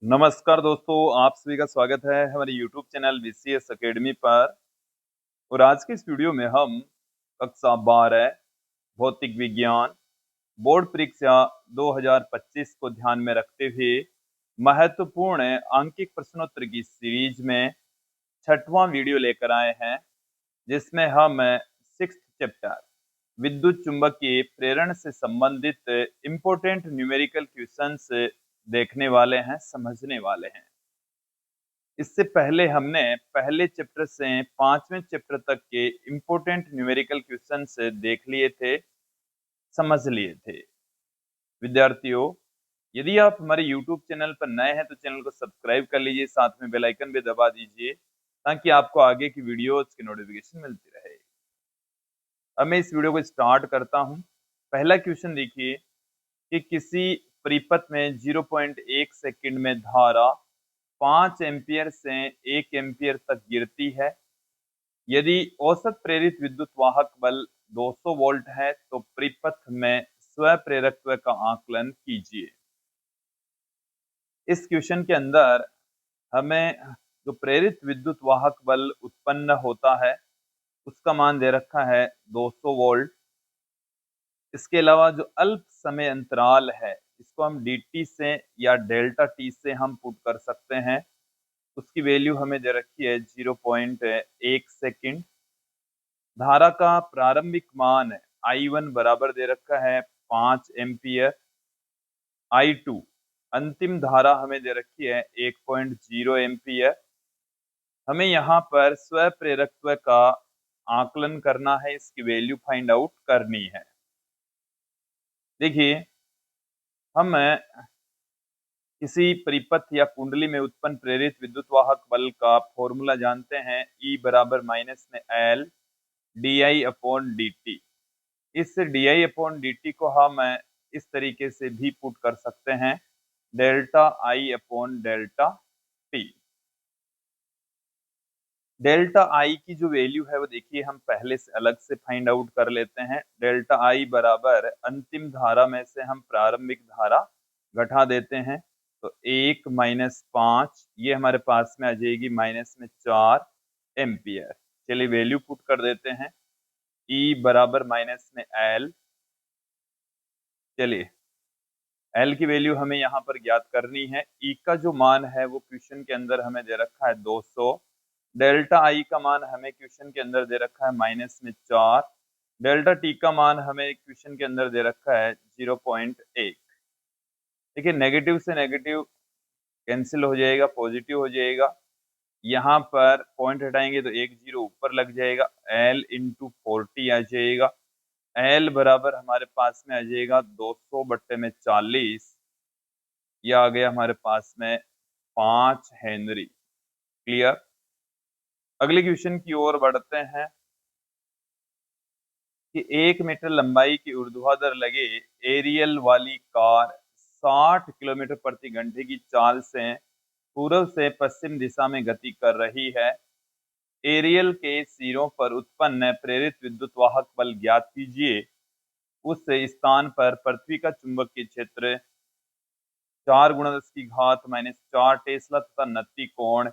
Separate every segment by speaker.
Speaker 1: नमस्कार दोस्तों, आप सभी का स्वागत है हमारे YouTube चैनल VCS एकेडमी पर। और आज के इस वीडियो में हम कक्षा 12 भौतिक विज्ञान बोर्ड परीक्षा 2025 को ध्यान में रखते हुए महत्वपूर्ण आंकिक प्रश्नोत्तर की सीरीज में छठवां वीडियो लेकर आए हैं, जिसमें हम सिक्स्थ चैप्टर विद्युत चुंबकीय प्रेरण से संबंधित इंपोर्टेंट न्यूमेरिकल क्वेश्चंस देखने वाले हैं, समझने वाले हैं। इससे पहले हमने पहले चैप्टर से पांचवें चैप्टर तक के इंपोर्टेंट न्यूमेरिकल क्वेश्चंस देख लिए थे, समझ लिए थे। विद्यार्थियों, यदि आप हमारे YouTube चैनल पर नए हैं तो चैनल को सब्सक्राइब कर लीजिए, साथ में बेल आइकन भी दबा दीजिए ताकि आपको आगे की वीडियोस की नोटिफिकेशन मिलती रहे। अब मैं इस वीडियो को स्टार्ट करता हूं। पहला क्वेश्चन देखिए कि किसी परिपथ में 0.1 सेकंड में धारा 5 एम्पियर से 1 एम्पियर तक गिरती है। यदि औसत प्रेरित विद्युत वाहक बल 200 वोल्ट है तो परिपथ में स्वप्रेरकत्व का आकलन कीजिए। इस क्वेश्चन के अंदर हमें जो प्रेरित विद्युत वाहक बल उत्पन्न होता है उसका मान दे रखा है 200 वोल्ट। इसके अलावा जो अल्प समय अंतराल है इसको हम dt से या डेल्टा t से हम पुट कर सकते हैं। उसकी वैल्यू हमें दे रखी है 0.1 सेकंड। धारा का प्रारंभिक मान I1 बराबर दे रखा है 5 एम्पियर। I2 अंतिम धारा हमें दे रखी है 1.0 एम्पियर। हमें यहाँ पर स्वप्रेरकत्व का आकलन करना है, इसकी वैल्यू फाइंड आउट करनी है। देखिए, हम किसी परिपथ या कुंडली में उत्पन्न प्रेरित विद्युत वाहक बल का फॉर्मूला जानते हैं, E बराबर माइनस में L di अपॉन dt। इस di अपॉन dt को हम इस तरीके से भी पुट कर सकते हैं, delta I upon delta t। Delta I की जो वैल्यू है वो देखिए हम पहले से अलग से फाइंड आउट कर लेते हैं। डेल्टा I बराबर अंतिम धारा में से हम प्रारंभिक धारा घटा देते हैं, तो 1 माइनस 5 ये हमारे पास में आ जाएगी माइनस में 4 एम्पियर। चलिए वैल्यू पुट कर देते हैं, E बराबर माइनस में L। चलिए L की वैल्यू हमें यहाँ पर ज्ञात करनी है। E का जो मान है वो क्वेश्चन के अंदर हमें दे रखा है 200। डेल्टा I का मान हमें क्वेश्चन के अंदर दे रखा है माइनस में 4। डेल्टा T का मान हमें क्वेश्चन के अंदर दे रखा है 0.1। देखिए, नेगेटिव से नेगेटिव कैंसिल हो जाएगा, पॉजिटिव हो जाएगा। यहाँ पर पॉइंट हटाएंगे तो एक जीरो ऊपर लग जाएगा, L इंटू 40 आ जाएगा। L बराबर हमारे पास में आ जाएगा 200 बट्टे में 40। यह आ गया हमारे पास में 5 हेनरी। क्लियर। अगले क्वेश्चन की ओर बढ़ते हैं कि 1 मीटर लंबाई की ऊर्ध्वाधर लगे एरियल वाली कार 60 किलोमीटर प्रति घंटे की चाल से पूर्व से पश्चिम दिशा में गति कर रही है। एरियल के सिरों पर उत्पन्न प्रेरित विद्युत वाहक बल ज्ञात कीजिए। उस स्थान पर पृथ्वी का चुंबकीय क्षेत्र 4 गुणा 10 की घात -4 टेस्ला तथा नत्ती कोण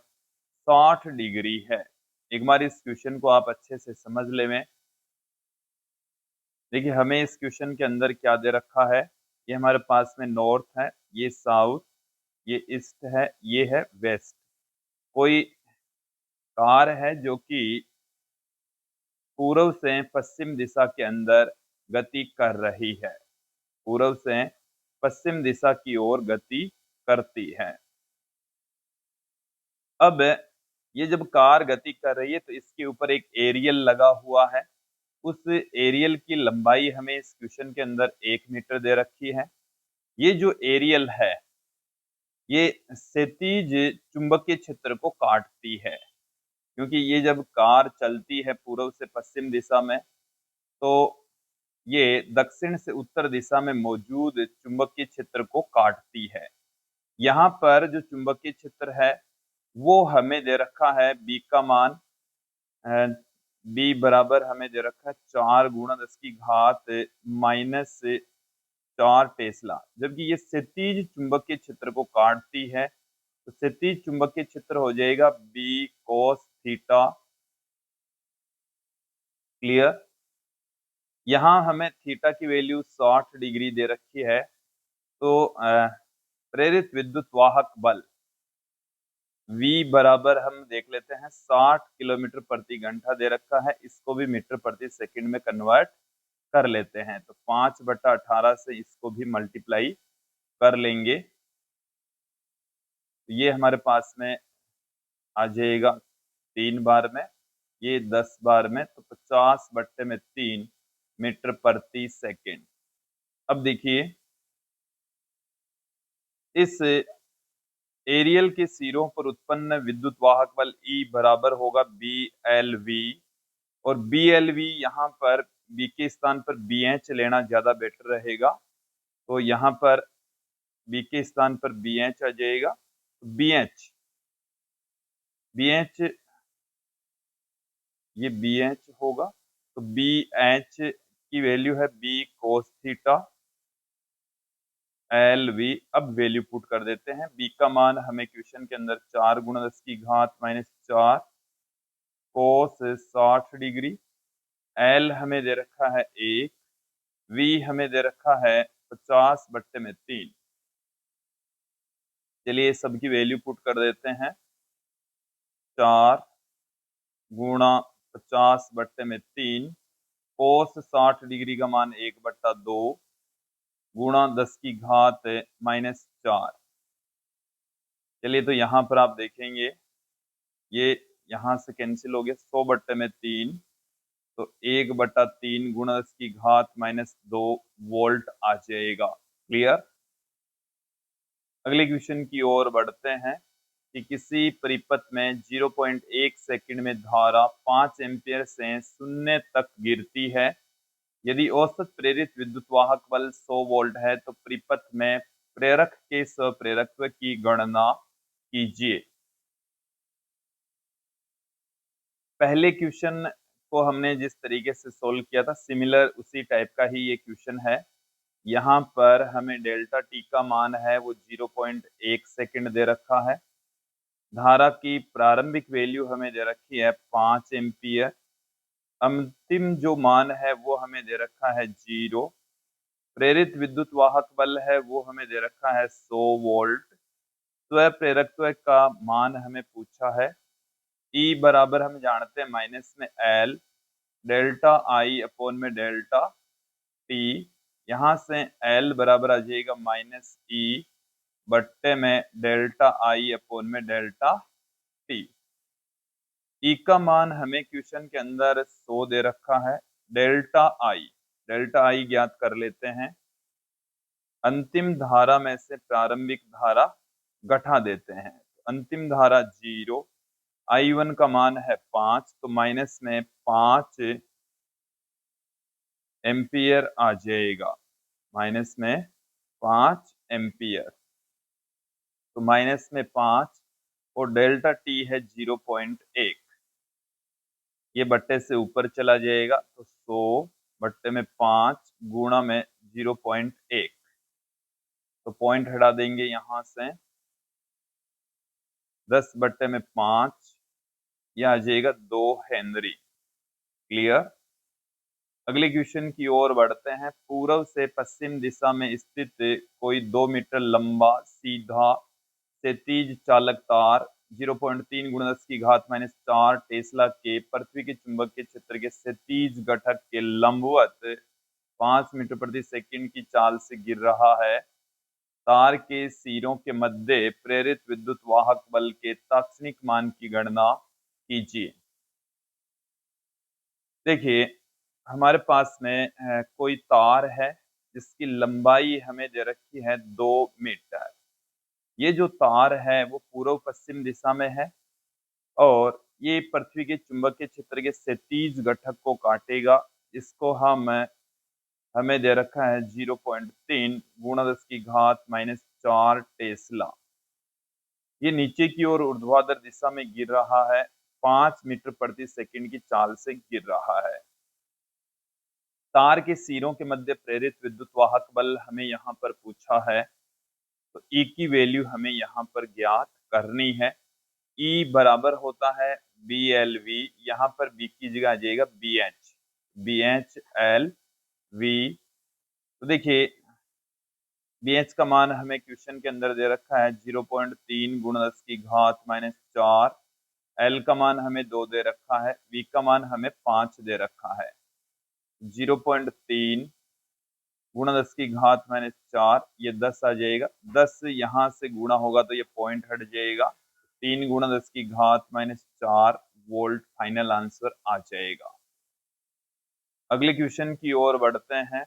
Speaker 1: 60 डिग्री है। एक बार इस क्वेश्चन को आप अच्छे से समझ लें। देखिए, हमें इस क्वेश्चन के अंदर क्या दे रखा है, ये हमारे पास में नॉर्थ है, ये साउथ, ये ईस्ट है, ये है वेस्ट। कोई कार है जो कि पूर्व से पश्चिम दिशा के अंदर गति कर रही है, पूर्व से पश्चिम दिशा की ओर गति करती है। अब ये जब कार गति कर रही है तो इसके ऊपर एक एरियल लगा हुआ है। उस एरियल की लंबाई हमें इस क्वेश्चन के अंदर 1 मीटर दे रखी है। ये जो एरियल है ये क्षैतिज चुंबकीय क्षेत्र को काटती है, क्योंकि ये जब कार चलती है पूर्व से पश्चिम दिशा में तो ये दक्षिण से उत्तर दिशा में मौजूद चुंबकीय क्षेत्र को काटती है। यहाँ पर जो चुंबकीय क्षेत्र है वो हमें दे रखा है बी का मान, बी बराबर हमें दे रखा है 4 गुणा 10 की घात -4 टेस्ला। जबकि ये क्षैतिज चुंबकीय क्षेत्र को काटती है तो क्षैतिज चुंबकीय क्षेत्र हो जाएगा बी कोस थीटा। क्लियर। यहां हमें थीटा की वैल्यू 60 डिग्री दे रखी है। तो प्रेरित विद्युत वाहक बल V बराबर हम देख लेते हैं 60 किलोमीटर प्रति घंटा दे रखा है, इसको भी मीटर प्रति सेकंड में कन्वर्ट कर लेते हैं। तो 5/18 से इसको भी मल्टीप्लाई कर लेंगे, तो ये हमारे पास में आ जाएगा 3 बार में, ये 10 बार में, तो 50/3 मीटर प्रति सेकंड। अब देखिए इस एरियल के सिरों पर उत्पन्न विद्युत वाहक बल E बराबर होगा BLV, और BLV यहाँ पर B के स्थान पर BH लेना ज्यादा बेटर रहेगा। तो यहाँ पर B के स्थान पर BH आ जाएगा। BH ये BH होगा, तो BH की वैल्यू है B cos थीटा LV। अब वैल्यू पुट कर देते हैं। B का मान हमें क्वेश्चन के अंदर 4×10⁻⁴ कोस 60 डिग्री, L हमें दे रखा है 1, V हमें दे रखा है 50/3। चलिए सबकी वैल्यू पुट कर देते हैं। 4×50/3 कोस 60 डिग्री का मान 1/2 गुणा 10⁻⁻⁴। चलिए तो यहाँ पर आप देखेंगे ये यहाँ से कैंसिल हो गया, 100/3, तो 1/3 गुणा 10⁻⁻2 वोल्ट आ जाएगा। क्लियर। अगले क्वेश्चन की ओर बढ़ते हैं कि किसी परिपथ में 0.1 सेकंड में धारा 5 एम्पियर से शून्य तक गिरती है। यदि औसत प्रेरित विद्युत वाहक बल 100 वोल्ट है तो परिपथ में प्रेरक के स्वप्रेरकत्व की गणना कीजिए। पहले क्वेश्चन को हमने जिस तरीके से सोल्व किया था, सिमिलर उसी टाइप का ही ये क्वेश्चन है। यहाँ पर हमें डेल्टा टी का मान है वो 0.1 सेकंड दे रखा है। धारा की प्रारंभिक वैल्यू हमें दे रखी है 5 एम्पियर। अंतिम जो मान है वो हमें दे रखा है 0। प्रेरित विद्युत वाहक बल है वो हमें दे रखा है 100 वोल्ट। स्वप्रेरकत्व का मान हमें पूछा है। E बराबर हम जानते हैं माइनस में L डेल्टा I अपॉन में डेल्टा T। यहां से L बराबर आ जाएगा -E बट्टे में डेल्टा I अपॉन में डेल्टा T। E का मान हमें क्वेश्चन के अंदर 100 दे रखा है। डेल्टा I ज्ञात कर लेते हैं। अंतिम धारा में से प्रारंभिक धारा घटा देते हैं। अंतिम धारा 0, I1 का मान है 5, तो माइनस में 5 एम्पियर आ जाएगा। माइनस में 5 एम्पियर, तो माइनस में 5, और डेल्टा टी है 0.1। ये बट्टे से ऊपर चला जाएगा, तो 100 बट्टे में 5 गुणा में 0.1, तो पॉइंट हटा देंगे यहां से। 10/5 यह आ जाएगा 2 हेनरी। क्लियर। अगले क्वेश्चन की ओर बढ़ते हैं। पूर्व से पश्चिम दिशा में स्थित कोई 2 मीटर लंबा सीधा क्षैतिज चालक तार 0.3 × 10⁻⁴ टेस्ला के पृथ्वी के चुंबकीय क्षेत्र के क्षैतिज घटक के लंबवत 5 मीटर प्रति सेकंड की चाल से गिर रहा है। तार के सिरों के मध्य प्रेरित विद्युत वाहक बल के तात्क्षणिक मान की गणना कीजिए। देखिए हमारे पास में कोई तार है जिसकी लंबाई हमें दे रखी है 2 मीटर। ये जो तार है वो पूर्व पश्चिम दिशा में है, और ये पृथ्वी के चुंबकीय क्षेत्र के क्षैतिज घटक को काटेगा। इसको हमें दे रखा है 0.3 × 10⁻⁴ टेस्ला। ये नीचे की ओर ऊर्ध्वाधर दिशा में गिर रहा है, 5 मीटर प्रति सेकंड की चाल से गिर रहा है। तार के सिरों के मध्य प्रेरित विद्युत वाहक बल हमें यहाँ पर पूछा है, तो E की वैल्यू हमें यहाँ पर ज्ञात करनी है। ई बराबर होता है BLV, यहाँ पर बी की जगह आ जाएगा BHLV। तो देखिए BH का मान हमें क्वेश्चन के अंदर दे रखा है 0.3 गुणा 10 की घात -4। L का मान हमें 2 दे रखा है, V का मान हमें 5 दे रखा है। 0.3 गुणा 10 की घात -4, ये 10 आ जाएगा। 10 यहाँ से गुणा होगा तो ये पॉइंट हट जाएगा। 3 गुणा 10 की घात -4 वोल्ट फाइनल आंसर आ जाएगा। अगले क्वेश्चन की ओर बढ़ते हैं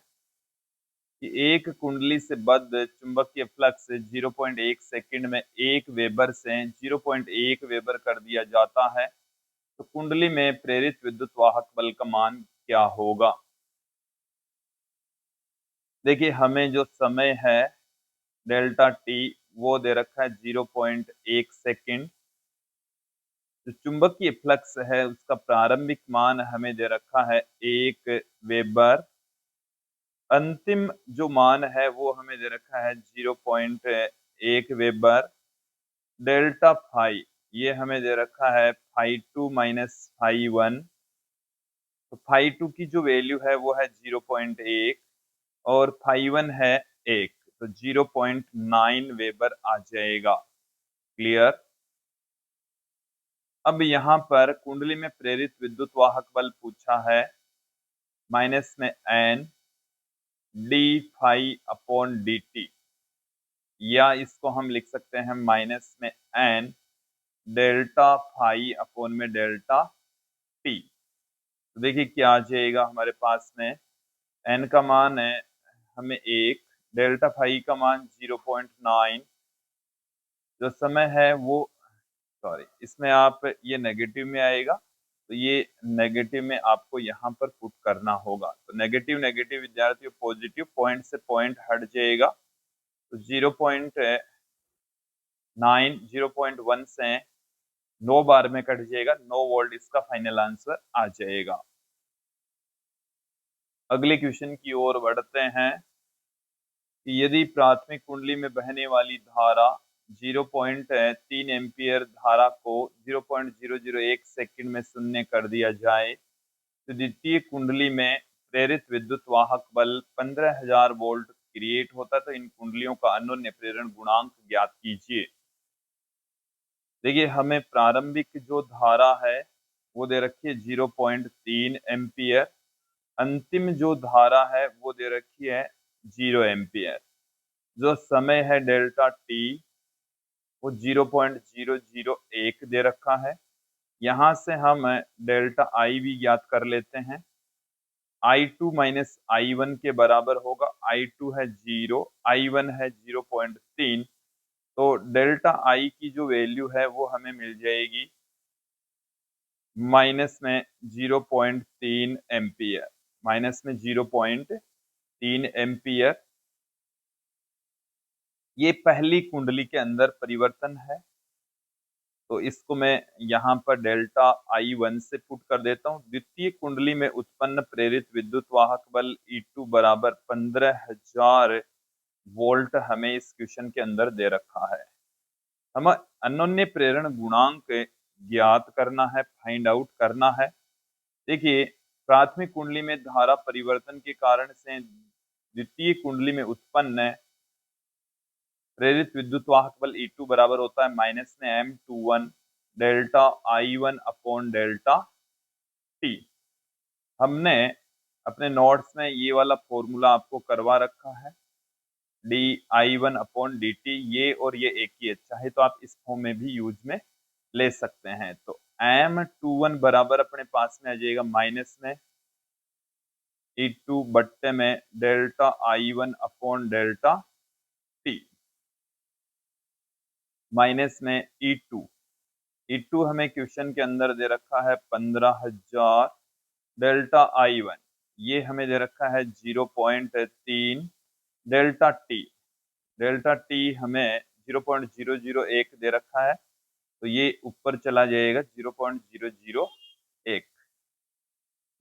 Speaker 1: कि एक कुंडली से बद्ध चुंबकीय फ्लक्स 0.1 सेकंड में 1 वेबर से 0.1 वेबर कर दिया जाता है, तो कुंडली में प्रेरित विद्युत वाहक बल का मान क्या होगा। देखिए हमें जो समय है डेल्टा टी वो दे रखा है 0.1 सेकंड। जो चुंबकीय फ्लक्स है उसका प्रारंभिक मान हमें दे रखा है 1 वेबर। अंतिम जो मान है वो हमें दे रखा है 0.1 वेबर। डेल्टा फाई ये हमें दे रखा है φ2 - φ1। तो φ2 की जो वैल्यू है वो है 0.1 और φ1 है 1, तो 0.9 वेबर आ जाएगा। क्लियर। अब यहाँ पर कुंडली में प्रेरित विद्युत वाहक बल पूछा है, माइनस में n d∅/dt, या इसको हम लिख सकते हैं माइनस में n डेल्टा फाई अपॉन में डेल्टा टी। तो देखिए क्या आ जाएगा हमारे पास में, n का मान है हमें 1, डेल्टा फाई का मान 0.9, जो समय है वो सॉरी इसमें आप ये नेगेटिव में आएगा, तो ये नेगेटिव में आपको यहाँ पर पुट करना होगा। तो नेगेटिव नेगेटिव विद्यार्थियों पॉजिटिव, पॉइंट से पॉइंट हट जाएगा, तो 0.1 से 9 बार में कट जाएगा, 9 वोल्ट इसका फाइनल आंसर आ जाएगा। अगले क्वेश्चन की ओर बढ़ते हैं कि यदि प्राथमिक कुंडली में बहने वाली धारा 0.3 एम्पियर धारा को 0.001 सेकंड में शून्य कर दिया जाए, तो द्वितीय कुंडली में प्रेरित विद्युत वाहक बल 15,000 वोल्ट क्रिएट होता है। तो इन कुंडलियों का अन्योन्य प्रेरण गुणांक ज्ञात कीजिए। देखिए हमें प्रारंभिक जो धारा है वो दे रखी है 0.3 एम्पियर, अंतिम जो धारा है वो दे रखी है 0 एम्पियर। जो समय है डेल्टा टी वो 0.001 दे रखा है। यहां से हम डेल्टा आई भी ज्ञात कर लेते हैं। I2 माइनस I1 के बराबर होगा। I2 है 0, I1 है 0.3, तो डेल्टा आई की जो वैल्यू है वो हमें मिल जाएगी माइनस में 0.3 एम्पियर, माइनस में 0.3 एम्पियर। ये पहली कुंडली के अंदर परिवर्तन है, तो इसको मैं यहाँ पर डेल्टा I1 से पुट कर देता हूँ। द्वितीय कुंडली में उत्पन्न प्रेरित विद्युत वाहक बल E2 बराबर 15,000 वोल्ट हमें इस क्वेश्चन के अंदर दे रखा है। हमें अन्योन्य प्रेरण गुणांक ज्ञात करना है, फाइंड आउट करना है। देखिए प्राथमिक कुंडली में धारा परिवर्तन के कारण से द्वितीय कुंडली में उत्पन्न प्रेरित विद्युत वाहक बल E2 बराबर होता है माइनस में M21 delta I1 upon delta T. हमने अपने नोट्स में ये वाला फॉर्मूला आपको करवा रखा है, di1 अपॉन dt, ये और ये एक ही है, चाहे तो आप इस फॉर्म में भी यूज में ले सकते हैं। तो M21 बराबर अपने पास में आ जाएगा माइनस में E2 बट्टे में delta I1 upon delta T, minus में E2 हमें क्वेश्चन के अंदर दे रखा है 15,000, डेल्टा I1 ये हमें दे रखा है 0.3, डेल्टा टी हमें 0.001 दे रखा है, तो ये ऊपर चला जाएगा 0.001।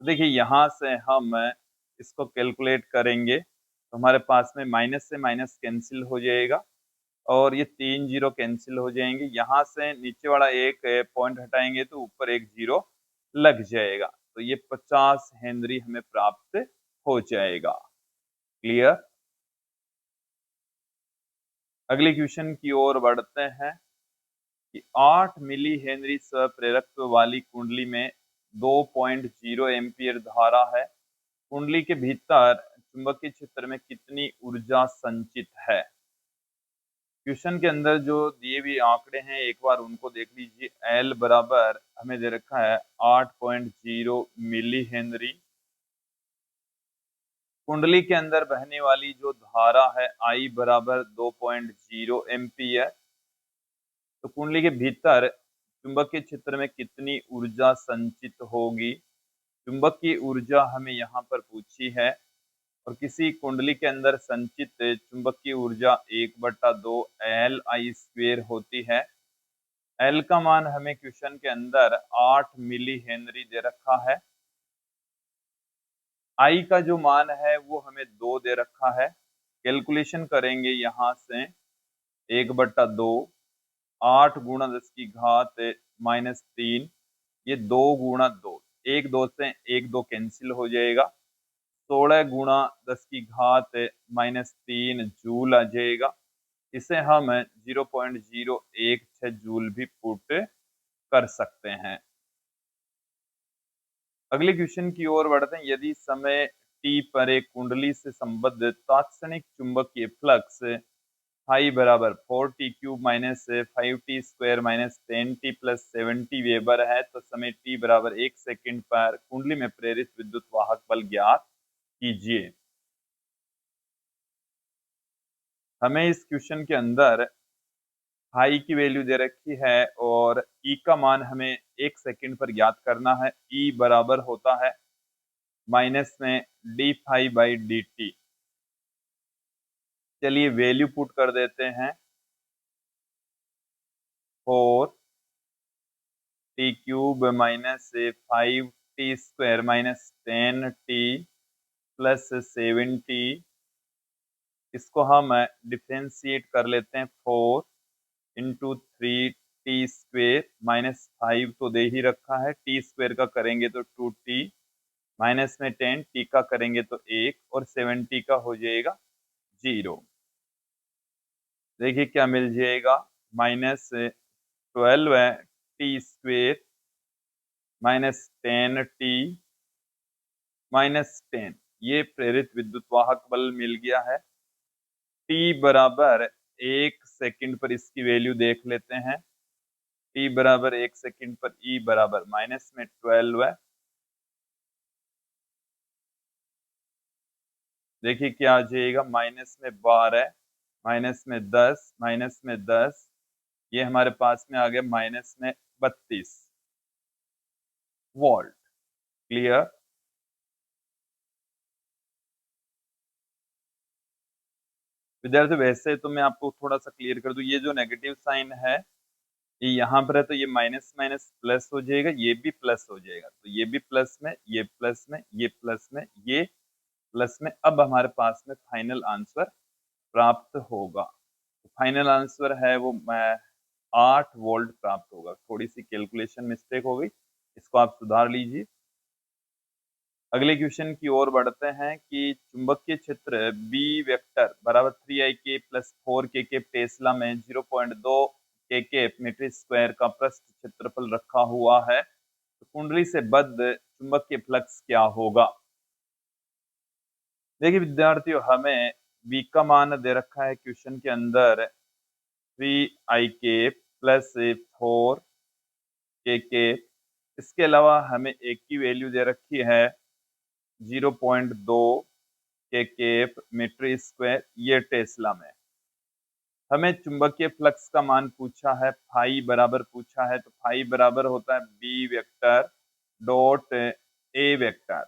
Speaker 1: तो देखिए यहाँ से हम इसको कैलकुलेट करेंगे तो हमारे पास में माइनस से माइनस कैंसिल हो जाएगा और ये 3 जीरो कैंसिल हो जाएंगे। यहां से नीचे वाला एक पॉइंट हटाएंगे तो ऊपर एक जीरो लग जाएगा, तो ये 50 हेनरी हमें प्राप्त हो जाएगा। क्लियर। अगले क्वेश्चन की ओर बढ़ते हैं कि 8 मिली हेनरी स्वप्रेरकत्व वाली कुंडली में 2.0 एम्पीयर धारा है। कुंडली के भीतर चुंबकीय क्षेत्र में कितनी ऊर्जा संचित है। क्वेश्चन के अंदर जो दिए हुए आंकड़े हैं एक बार उनको देख लीजिए। एल बराबर हमें दे रखा है 8.0 मिली हेनरी। कुंडली के अंदर बहने वाली जो धारा है आई बराबर 2.0 एम्पियर। तो कुंडली के भीतर चुंबकीय क्षेत्र में कितनी ऊर्जा संचित होगी। चुंबकीय ऊर्जा हमें यहाँ पर पूछी है, और किसी कुंडली के अंदर संचित चुंबकीय ऊर्जा 1/2 Li² होती है। एल का मान हमें क्वेश्चन के अंदर 8 मिली हेनरी दे रखा है। आई का जो मान है वो हमें 2 दे रखा है। कैलकुलेशन करेंगे यहां से 1/2 8 गुणा 10⁻³ ये 2 गुणा 2, 1 2 से 1 2 कैंसिल हो जाएगा। 16 गुणा 10⁻³ जूल आ जाएगा। इसे हम 0.016 जूल भी पुट कर सकते हैं। अगले क्वेश्चन की ओर बढ़ते हैं। यदि समय t पर एक कुंडली से संबद्ध तात्क्षणिक चुंबकीय फ्लक्स फाई बराबर 4t³ minus 5t² minus 10t plus 70 weber है, तो समय t बराबर 1 सेकंड पर कुंडली में प्रेरित विद्युत वाहक बल ज्ञात कीजिए। हमें इस क्वेश्चन के अंदर हाई की वैल्यू दे रखी है और ई का मान हमें 1 सेकंड पर ज्ञात करना है। ई बराबर होता है माइनस में d∅/dt। चलिए वैल्यू पुट कर देते हैं। 4t³ minus 5t² minus 10t plus 70। इसको हम डिफ्रेंशिएट कर लेते हैं। 4 इंटू 3t² माइनस 5 तो दे ही रखा है, t² का करेंगे तो 2t माइनस में 10 t का करेंगे तो 1 और 70 का हो जाएगा 0। देखिए क्या मिल जाएगा, -12t² माइनस 10t माइनस 10। ये प्रेरित विद्युत वाहक बल मिल गया है। t बराबर 1 सेकंड पर इसकी वैल्यू देख लेते हैं। t बराबर 1 सेकंड पर E बराबर माइनस में 12 है। देखिए क्या आ जाएगा, माइनस में 12 माइनस में 10 माइनस में 10, ये हमारे पास में आ गया माइनस में 32 वोल्ट। क्लियर। विद्यार्थी वैसे तो मैं आपको थोड़ा सा क्लियर कर दूं, ये जो नेगेटिव साइन है ये यहाँ पर है तो ये माइनस माइनस प्लस हो जाएगा, ये भी प्लस हो जाएगा, तो ये भी प्लस में, ये प्लस में, ये प्लस में, ये प्लस में। अब हमारे पास में फाइनल आंसर प्राप्त होगा। तो फाइनल आंसर है वो 8 वोल्ट प्राप्त होगा। थोड़ी सी कैलकुलेशन मिस्टेक हो गई, इसको आप सुधार लीजिए। अगले क्वेश्चन की ओर बढ़ते हैं कि चुंबकीय क्षेत्र बी वेक्टर बराबर 3ik प्लस 4k टेस्ला में 0.2 k मीटर स्क्वायर का पृष्ठ क्षेत्रफल रखा हुआ है, तो कुंडली से बद्ध चुंबकीय फ्लक्स क्या होगा। देखिए विद्यार्थियों, हमें बी का मान दे रखा है क्वेश्चन के अंदर 3ik प्लस 4k। इसके अलावा हमें एक की वैल्यू दे रखी है 0.2 k मीटर स्क्वायर, ये टेस्ला में। हमें चुंबकीय फ्लक्स का मान पूछा है, फाई बराबर पूछा है, तो फाई बराबर होता है B vector dot A vector.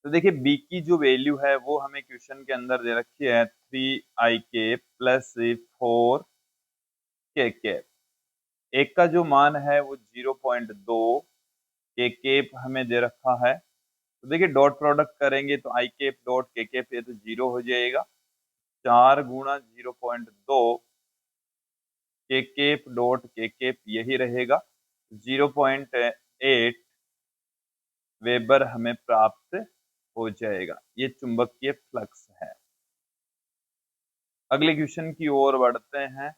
Speaker 1: तो देखिए बी की जो वैल्यू है वो हमें क्वेश्चन के अंदर दे रखी है 3ik प्लस 4k। एक का जो मान है वो 0.2 k हमें दे रखा है। तो देखिए डॉट प्रोडक्ट करेंगे तो आई केप डॉट के केप ये तो 0 हो जाएगा। 4 गुणा 0.2 के केप डॉट के केप यही रहेगा। 0.8 वेबर हमें प्राप्त हो जाएगा। ये चुंबकीय फ्लक्स है। अगले क्वेश्चन की ओर बढ़ते हैं।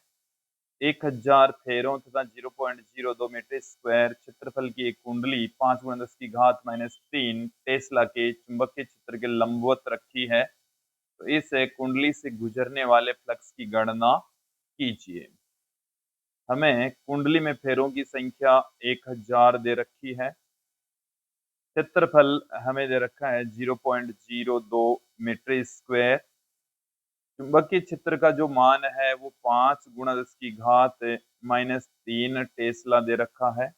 Speaker 1: 1000 फेरों तथा 0.02 मीटर स्क्वायर क्षेत्रफल की एक कुंडली 5 × 10⁻³ टेस्ला के चुंबकीय क्षेत्र के लंबवत रखी है, तो इस कुंडली से गुजरने वाले फ्लक्स की गणना कीजिए। हमें कुंडली में फेरों की संख्या 1000 दे रखी है, क्षेत्रफल हमें दे रखा है 0.02 मीटर स्क्वायर, चुंबकीय क्षेत्र का जो मान है वो 5 × 10⁻³ टेस्ला दे रखा है।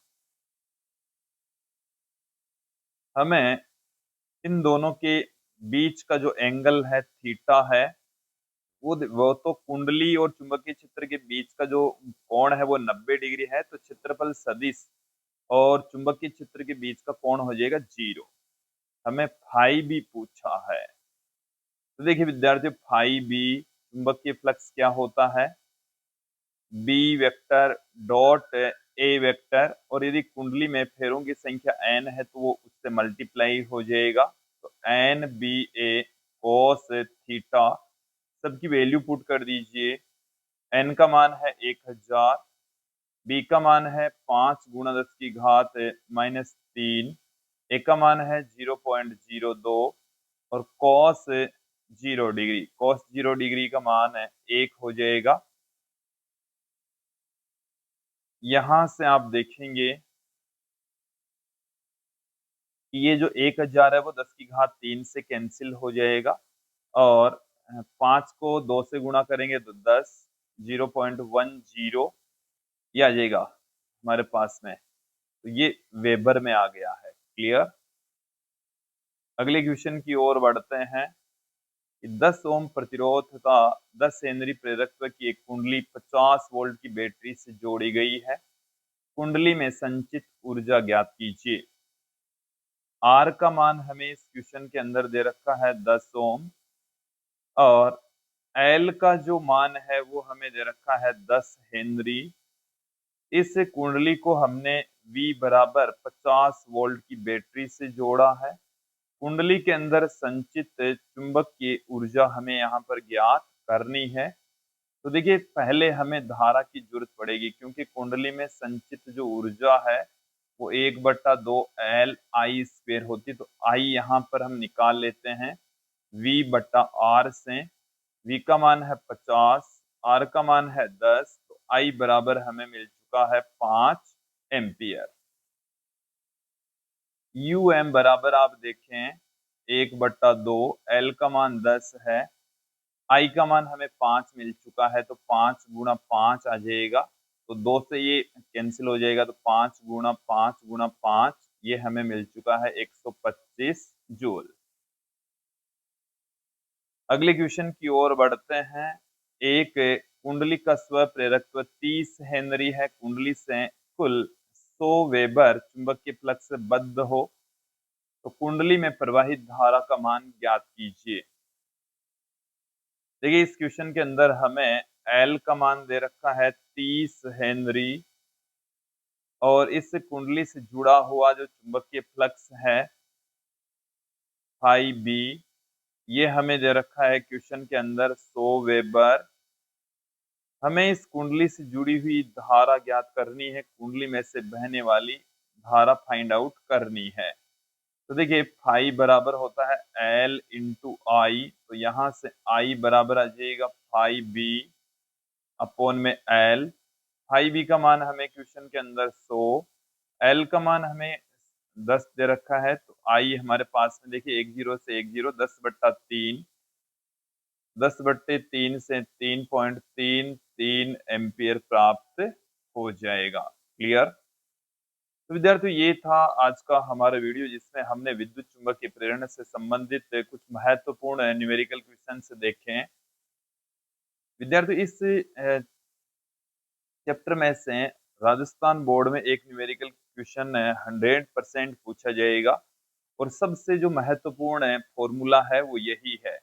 Speaker 1: हमें इन दोनों के बीच का जो एंगल है थीटा है, वो तो कुंडली और चुंबकीय क्षेत्र के बीच का जो कोण है वो 90 डिग्री है, तो क्षेत्रफल सदिश और चुंबकीय क्षेत्र के बीच का कोण हो जाएगा 0। हमें फाई भी पूछा है, तो देखिए विद्यार्थियों, फाई भी चुंबकीय फ्लक्स क्या होता है, B vector dot A vector, और यदि कुंडली में फेरों की संख्या n है तो वो उससे मल्टीप्लाई हो जाएगा। तो n बी ए कोस थीटा, सबकी वैल्यू पुट कर दीजिए। n का मान है 1000, b का मान है 5 × 10⁻³ a का मान है 0.02 और cos 0 डिग्री, cos 0 डिग्री का मान है 1 हो जाएगा। यहां से आप देखेंगे कि ये जो 1000 है वो 10⁻³ से कैंसिल हो जाएगा, और 5 को 2 से गुणा करेंगे तो 10, 0.10 ये आ जाएगा हमारे पास में, तो ये वेबर में आ गया है। क्लियर। अगले क्वेश्चन की ओर बढ़ते हैं कि 10 ओम प्रतिरोध का 10 हेनरी प्रेरकत्व की एक कुंडली 50 वोल्ट की बैटरी से जोड़ी गई है। कुंडली में संचित ऊर्जा ज्ञात कीजिए। आर का मान हमें इस क्वेश्चन के अंदर दे रखा है 10 ओम, और एल का जो मान है वो हमें दे रखा है 10 हेनरी। इस कुंडली को हमने V बराबर 50 वोल्ट की बैटरी से जोड़ा है। कुंडली के अंदर संचित चुंबकीय ऊर्जा हमें यहाँ पर ज्ञात करनी है। तो देखिए पहले हमें धारा की जरूरत पड़ेगी, क्योंकि कुंडली में संचित जो ऊर्जा है वो 1/2 Li² होती है। तो I यहाँ पर हम निकाल लेते हैं V/R से। V का मान है 50, R का मान है 10, तो I बराबर हमें मिल चुका है 5 एम्पियर। UM बराबर आप देखें 1/2, L का मान 10 है, I का मान हमें 5 मिल चुका है, तो 5 × 5 आ जाएगा, तो 2 से ये कैंसिल हो जाएगा, तो 5 × 5 × 5 ये हमें मिल चुका है 125 जूल। अगले क्वेश्चन की ओर बढ़ते हैं। एक कुंडली का स्व प्रेरकत्व 30 हेनरी है, कुंडली से कुल 100 वेबर चुंबकीय फ्लक्स से बद्ध हो, तो कुंडली में प्रवाहित धारा का मान ज्ञात कीजिए। देखिए इस क्वेश्चन के अंदर हमें L का मान दे रखा है 30 हेनरी, और इस कुंडली से जुड़ा हुआ जो चुंबकीय फ्लक्स है फाई बी, ये हमें दे रखा है क्वेश्चन के अंदर 100 वेबर। हमें इस कुंडली से जुड़ी हुई धारा ज्ञात करनी है, कुंडली में से बहने वाली धारा फाइंड आउट करनी है। तो देखिए फाई बराबर होता है L × I, तो यहां से I बराबर आ जाएगा फाई बी अपॉन में L। फाई बी का मान हमें क्वेश्चन के अंदर 100, L का मान हमें 10 दे रखा है, तो I हमारे पास में देखिए 10 से 10, 10/3, 10/3 से 3.33 एम्पियर प्राप्त हो जाएगा। क्लियर। तो विद्यार्थियों ये था आज का हमारा वीडियो, जिसमें हमने विद्युत चुंबकीय प्रेरण से संबंधित कुछ महत्वपूर्ण न्यूमेरिकल क्वेश्चंस देखे हैं। विद्यार्थियों इस चैप्टर में से राजस्थान बोर्ड में एक न्यूमेरिकल क्वेश्चन 100% पूछा जाएगा, और सबसे जो महत्वपूर्ण फॉर्मूला है वो यही है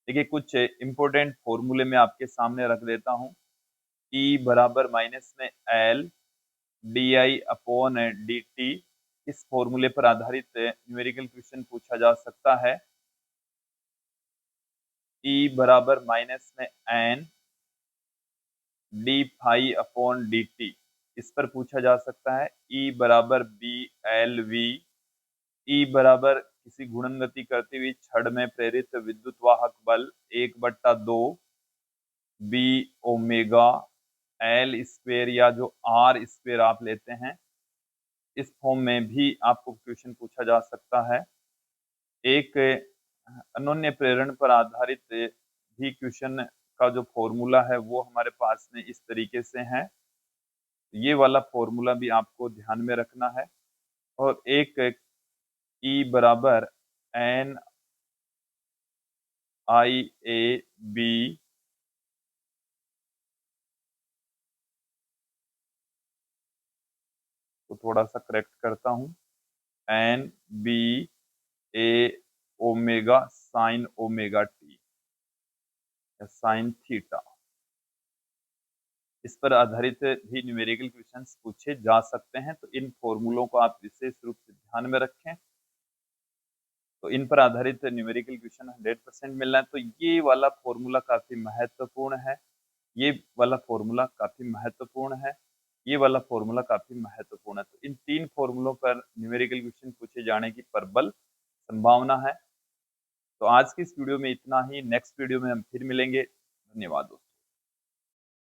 Speaker 1: देखिए कुछ इंपॉर्टेंट फॉर्मूले में आपके सामने रख देता हूँ। ई बराबर माइनस में L D I upon D T, इस फॉर्मूले पर आधारित न्यूमेरिकल क्वेश्चन पूछा जा सकता है। ई बराबर माइनस में N D phi upon D T, इस पर पूछा जा सकता है। ई बराबर बी एल वी, ई बराबर किसी गुणन गति करती हुई छड़ में प्रेरित विद्युत वाहक बल 1/2 बी ओमेगा एल स्क्वेयर, या जो आर स्क्वेयर आप लेते हैं, इस फॉर्म में भी आपको क्वेश्चन पूछा जा सकता है। एक अनोन्य प्रेरण पर आधारित भी क्वेश्चन का जो फॉर्मूला है वो हमारे पास में इस तरीके से है। ये वाला फॉर्मूला भी आपको ध्यान में रखना है। और एक ई बराबर एन आई ए बी को थोड़ा सा करेक्ट करता हूं, एन बी ए ओमेगा साइन ओमेगा टी या साइन थीटा, इस पर आधारित भी न्यूमेरिकल क्वेश्चंस पूछे जा सकते हैं। तो इन फॉर्मूलों को आप विशेष रूप से ध्यान में रखें। तो इन पर आधारित न्यूमेरिकल क्वेश्चन 100% मिलना है। तो ये वाला फॉर्मूला काफी महत्वपूर्ण है, ये वाला फॉर्मूला काफी महत्वपूर्ण है, ये वाला फॉर्मूला काफी महत्वपूर्ण है। तो इन 3 फॉर्मूलों पर न्यूमेरिकल क्वेश्चन पूछे जाने की प्रबल संभावना है। तो आज की इस वीडियो में इतना ही। नेक्स्ट वीडियो में हम फिर मिलेंगे। धन्यवाद दोस्तों।